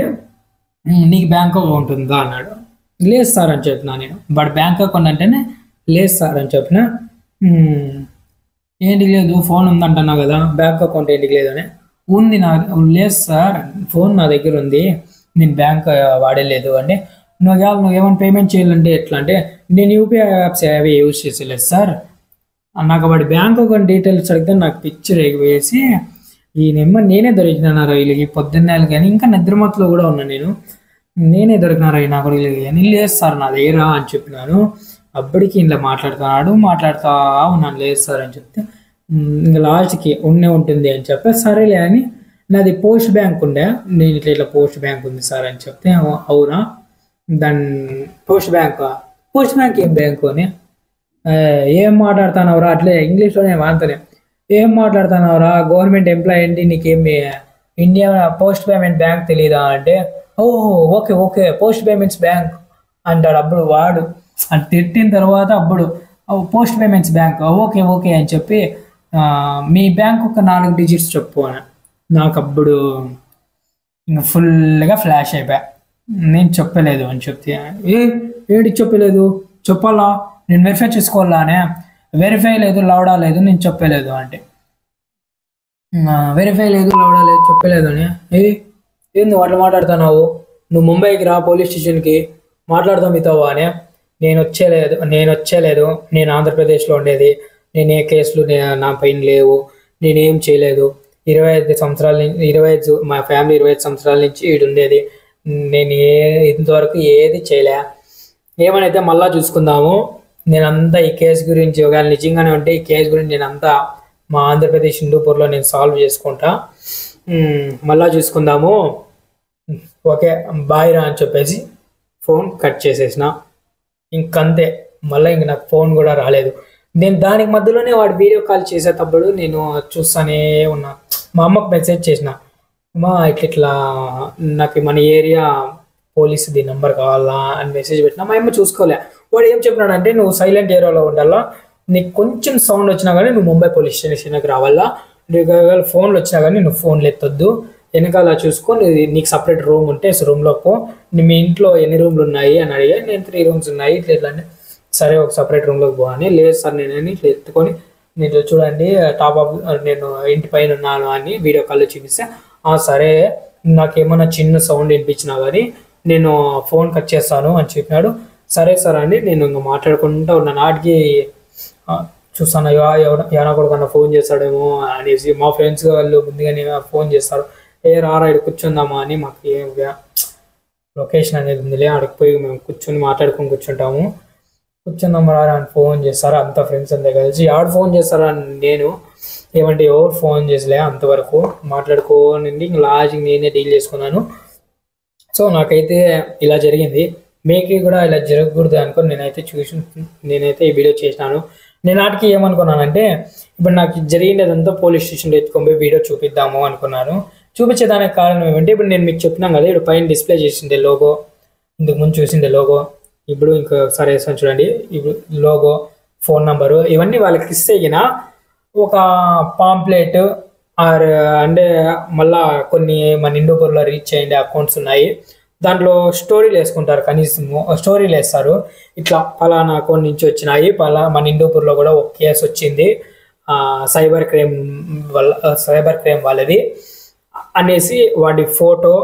నీకు బ్యాంక్ అకౌంట్ ఉందా అన్నాడు. లేదు సార్ అని చెప్పిన నేను. వాడు బ్యాంక్ అకౌంట్ అంటేనే లేదు సార్ అని చెప్పిన. "ఉమ్, ఏంటి లేదు, ఫోన్ ఉందంటున్నావు కదా, బ్యాంక్ అకౌంట్ ఏంటికి లేదు" అని. "ఉంది నా లేదు సార్, ఫోన్ నా దగ్గర ఉంది, నేను బ్యాంక్ వాడలేదు" అంటే, నువ్వేమైనా పేమెంట్ చేయాలంటే ఎట్లా అంటే, "నేను యూపీఐ యాప్స్ అవి యూజ్ చేసేలేదు సార్, నాకు వాడి బ్యాంక్ అకౌంట్ డీటెయిల్స్ అడిగితే నాకు పిచ్చి వేసి ఈ నెంబర్ నేనే దొరికినారా వీళ్ళకి పొద్దున్నేళ్ళు కానీ ఇంకా నిద్రమత్తులో కూడా ఉన్నా నేనే దొరికినారా ఈ నాకు కానీ లేదు సార్ నా దగ్గర" అని చెప్పినాను. అప్పటికి ఇంట్లో మాట్లాడుతా ఉన్నాను. లేదు సార్ అని చెప్తే ఇంకా లాస్ట్కి ఉంటుంది అని చెప్పి సరేలే అని, నాది పోస్ట్ బ్యాంక్ ఉండే, నేను ఇట్లా పోస్ట్ బ్యాంక్ ఉంది సార్ అని చెప్తే, అవునా దాని పోస్ట్ బ్యాంక్ ఏం బ్యాంకు అని, ఏం మాట్లాడుతున్నావురా అట్లే ఇంగ్లీష్లోనే వాడతానే, ఏం మాట్లాడుతున్నావురా గవర్నమెంట్ ఎంప్లాయీ ఏంటి నీకేమి ఇండియా పోస్ట్ పేమెంట్ బ్యాంక్ తెలీదా అంటే, ఓహో okay okay post payments bank అంటాడు. అప్పుడు వాడు అది తిట్టిన తర్వాత అప్పుడు post payments bank okay okay అని చెప్పి, మీ బ్యాంక్ ఒక 4 డిజిట్స్ చెప్పు అని. నాకు అప్పుడు ఇంకా ఫుల్గా ఫ్లాష్ అయిపోయా. నేను చెప్పలేదు అని చెప్తే, ఏడి చెప్పలేదు, చెప్పాలా నేను వెరిఫై చేసుకోవాలా అనే, వెరిఫై లేదు లౌడా లేదు నేను చెప్పలేదు అంటే, వెరిఫై లేదు లౌడా లేదు చెప్పలేదు అని. ఏంది అట్లా మాట్లాడుతున్నావు, నువ్వు ముంబైకి రా పోలీస్ స్టేషన్కి మాట్లాడదాం మీతోవా అని. నేను వచ్చేలేదు, నేను ఆంధ్రప్రదేశ్లో ఉండేది, నేను ఏ కేసులు నా పైన లేవు, నేనేం చేయలేదు, 25 సంవత్సరాల నుంచి మా ఫ్యామిలీ 25 సంవత్సరాల నుంచి ఈడు ఉండేది, నేను ఇంతవరకు ఏది చేయలే, ఏమనైతే మళ్ళా చూసుకుందాము, నేనంతా ఈ కేసు గురించి ఒకవేళ నిజంగానే ఉంటే ఈ కేసు గురించి నేనంతా మా ఆంధ్రప్రదేశ్ హిందూపూర్లో నేను సాల్వ్ చేసుకుంటా, మళ్ళా చూసుకుందాము, ఓకే బాయ్ రా అని చెప్పేసి ఫోన్ కట్ చేసేసిన. ఇంకంతే, మళ్ళీ ఇంక నాకు ఫోన్ కూడా రాలేదు. నేను దానికి మధ్యలోనే వాడు వీడియో కాల్ చేసేటప్పుడు నేను చూస్తానే ఉన్నా. మా అమ్మకు మెసేజ్ చేసిన, అమ్మా ఇట్లా నాకు మన ఏరియా పోలీసుది నెంబర్ కావాలా అని మెసేజ్ పెట్టినా. మా అమ్మ చూసుకోలే. వాడు ఏం చెప్పినాడంటే, నువ్వు సైలెంట్ ఏరియాలో ఉండాలా, నీకు కొంచెం సౌండ్ వచ్చినా కానీ నువ్వు ముంబై పోలీస్ స్టేషన్కి రావాలా, నీకు ఫోన్లు వచ్చినా కానీ నువ్వు ఫోన్లు ఎత్తొద్దు, వెనకాల చూసుకో, నీకు సపరేట్ రూమ్ ఉంటే రూమ్లోకి పో, మీ ఇంట్లో ఎన్ని రూమ్లు ఉన్నాయి అని అడిగా. నేను 3 రూమ్స్ ఉన్నాయి ఇట్లా అంటే, సరే ఒక సపరేట్ రూమ్లోకి పో అని. లేదు సార్ నేను ఇట్లా ఎత్తుకొని, నేను చూడండి టాప్ ఆఫ్ నేను ఇంటి పైన ఉన్నాను అని వీడియో కాల్లో చూపిస్తే, సరే నాకేమన్నా చిన్న సౌండ్ వినిపించినా కానీ నేను ఫోన్ కట్ చేస్తాను అని చెప్పినాడు. సరే సార్ అని నేను ఇంకా మాట్లాడుకుంటూ ఉన్నాను. నాటికి చూస్తాను ఎవరో కొడుకన్నా ఫోన్ చేస్తాడేమో అనేసి, మా ఫ్రెండ్స్ వాళ్ళు ముందుగానే ఫోన్ చేస్తారు, రారా ఇక్కడ కూర్చుందామా అని. మాకు ఏం లొకేషన్ అనేది ఉందిలే, అక్కడికి పోయి మేము కూర్చొని మాట్లాడుకొని కూర్చుందాం రారా అని ఫోన్ చేస్తారు. అంత ఫ్రెండ్స్ అంతా కలిసి ఎవరు ఫోన్ చేస్తారా అని నేను ఏమంటే ఎవరు ఫోన్ చేసలే, అంతవరకు మాట్లాడుకోనండి. ఇంకా లాస్ట్ నేనే డీల్ చేసుకున్నాను. సో నాకైతే ఇలా జరిగింది, మీకు కూడా ఇలా జరగకూడదు అనుకుని నేనైతే ఈ వీడియో చేసినాను. నేను నాటికి ఏమనుకున్నానంటే, ఇప్పుడు నాకు జరిగినదంతా పోలీస్ స్టేషన్లో ఎత్తుకొని పోయి వీడియో చూపిద్దాము అనుకున్నాను. చూపించేదానికి కారణం ఏమంటే, ఇప్పుడు నేను మీకు చెప్పినాను కదా, ఇప్పుడు పైన డిస్ప్లే చేసిండే లోగో, ఇందుకు ముందు చూసిండే లోగో, ఇప్పుడు ఇంకా సరే వేసాను చూడండి, ఇప్పుడు లోగో, ఫోన్ నంబరు, ఇవన్నీ వాళ్ళకి ఇస్తే ఒక పాంప్లెట్ అంటే మళ్ళా కొన్ని మన హిందూపూర్లో రీచ్ అయ్యే అకౌంట్స్ ఉన్నాయి, దాంట్లో స్టోరీలు వేసుకుంటారు, కనీసం స్టోరీలు వేస్తారు, ఇట్లా ఫలానా అకౌంట్ నుంచి వచ్చినాయి, మన హిందూపూర్లో కూడా ఒక కేసు వచ్చింది సైబర్ క్రైమ్ వాళ్ళది అనేసి వాడి ఫోటో,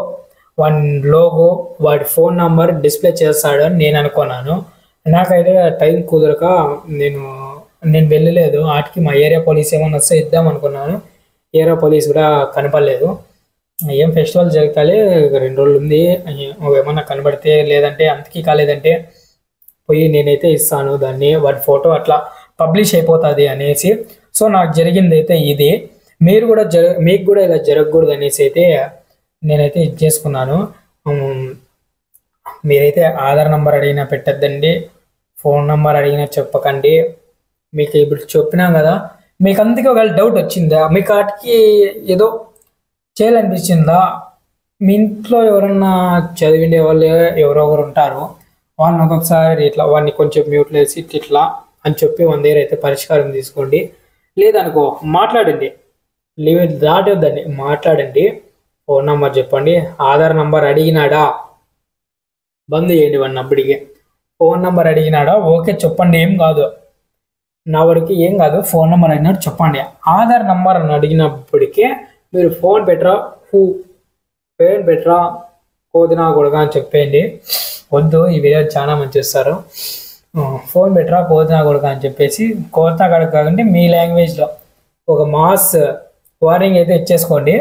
వాడి లోగో, వాడి ఫోన్ నంబర్ డిస్ప్లే చేస్తాడు అని నేను అనుకున్నాను. నాకైతే టైం కుదరక నేను వెళ్ళలేదు. వాటికి మా ఏరియా పోలీస్ ఏమన్నా వస్తే ఇద్దాం అనుకున్నాను. ఏరియా పోలీస్ కూడా కనపడలేదు. ఏం ఫెస్టివల్ జరుగుతాలే 2 రోజులు ఉంది, ఏమన్నా కనబడితే, లేదంటే అంతకీ కాలేదంటే పోయి నేనైతే ఇస్తాను దాన్ని, వాడి ఫోటో అట్లా పబ్లిష్ అయిపోతుంది అనేసి. సో నాకు జరిగింది అయితే ఇది. మీకు కూడా ఇలా జరగకూడదు అనేసి అయితే నేనైతే ఇది చేసుకున్నాను. మీరైతే ఆధార్ నంబర్ అడిగినా పెట్టద్దండి, ఫోన్ నంబర్ అడిగినా చెప్పకండి. మీకు ఇప్పుడు చెప్పినాం కదా, మీకు అందుకే ఒకవేళ డౌట్ వచ్చిందా, మీకు వాటికి ఏదో చేయాలనిపించిందా, మీ ఇంట్లో ఎవరన్నా చదివిండే వాళ్ళు ఎవరో ఒకరు ఉంటారు, వాళ్ళని ఒక్కొక్కసారి ఇట్లా వాడిని కొంచెం మ్యూట్లో వేసి ఇట్లా అని చెప్పి మన దగ్గర అయితే పరిష్కారం తీసుకోండి. లేదనుకో మాట్లాడండి, లిమిట్ దాటొద్దండి, మాట్లాడండి. ఫోన్ నంబర్ చెప్పండి, ఆధార్ నంబర్ అడిగినాడా బంద్ చేయండి వాడిని. అప్పటికే ఫోన్ నంబర్ అడిగినాడా ఓకే చెప్పండి, ఏం కాదు, నా వరకు ఏం కాదు. ఫోన్ నెంబర్ అడిగినట్టు చెప్పండి. ఆధార్ నంబర్ అని అడిగినప్పటికే మీరు ఫోన్ పెట్టరా కోదినా కొడుగా అని చెప్పేయండి. వద్దు, ఈ వీడియో చాలా మంచి ఇస్తారు. ఫోన్ పెట్టరా కోదినా కొడుగా అని చెప్పేసి, కోదినా కొడుకు కాకుండా మీ లాంగ్వేజ్లో ఒక మాస్ వార్నింగ్ అయితే ఇచ్చేసుకోండి.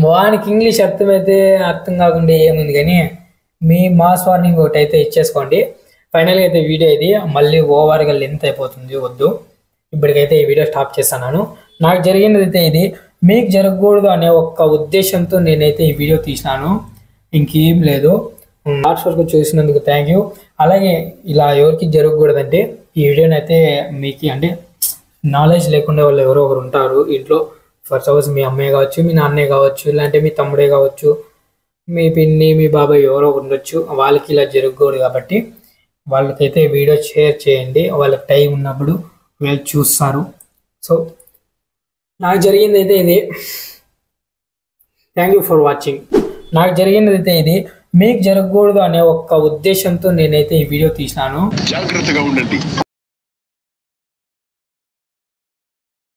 వానికి ఇంగ్లీష్ అర్థం కాకుండా ఏముంది, కానీ మీ మాస్ వార్నింగ్ ఒకటి అయితే ఇచ్చేసుకోండి. ఫైనల్గా అయితే వీడియో ఇది మళ్ళీ ఓవర్గా లెంత్ అయిపోతుంది, వద్దు. ఇప్పటికైతే ఈ వీడియో స్టాప్ చేస్తున్నాను. నాకు జరిగినది అయితే ఇది, మీకు జరగకూడదు అనే ఒక్క ఉద్దేశంతో నేనైతే ఈ వీడియో తీసినాను, ఇంకేం లేదు. లాస్ట్ వరకు చూసినందుకు థ్యాంక్ యూ. అలాగే ఇలా ఎవరికి జరగకూడదంటే ఈ వీడియోని అయితే మీకు అంటే నాలెడ్జ్ లేకుండా వాళ్ళు ఎవరో ఒకరు ఉంటారు ఇంట్లో. ఫర్ సపోజ్ మీ అమ్మాయి కావచ్చు, మీ నాన్నే కావచ్చు, ఇలాంటి మీ తమ్ముడే కావచ్చు, మీ పిన్ని మీ బాబాయ్ ఎవరో ఉండొచ్చు, వాళ్ళకి ఇలా జరగకూడదు. కాబట్టి వాళ్ళకైతే వీడియో షేర్ చేయండి, వాళ్ళకి టైం ఉన్నప్పుడు వీళ్ళు చూస్తారు. సో నాకు జరిగింది అయితే ఇది. Thank you for watching. నాకు జరిగినది అయితే ఇది, మీకు జరగకూడదు అనే ఒక్క ఉద్దేశంతో నేనైతే ఈ వీడియో తీసినాను. జాగ్రత్తగా ఉండండి.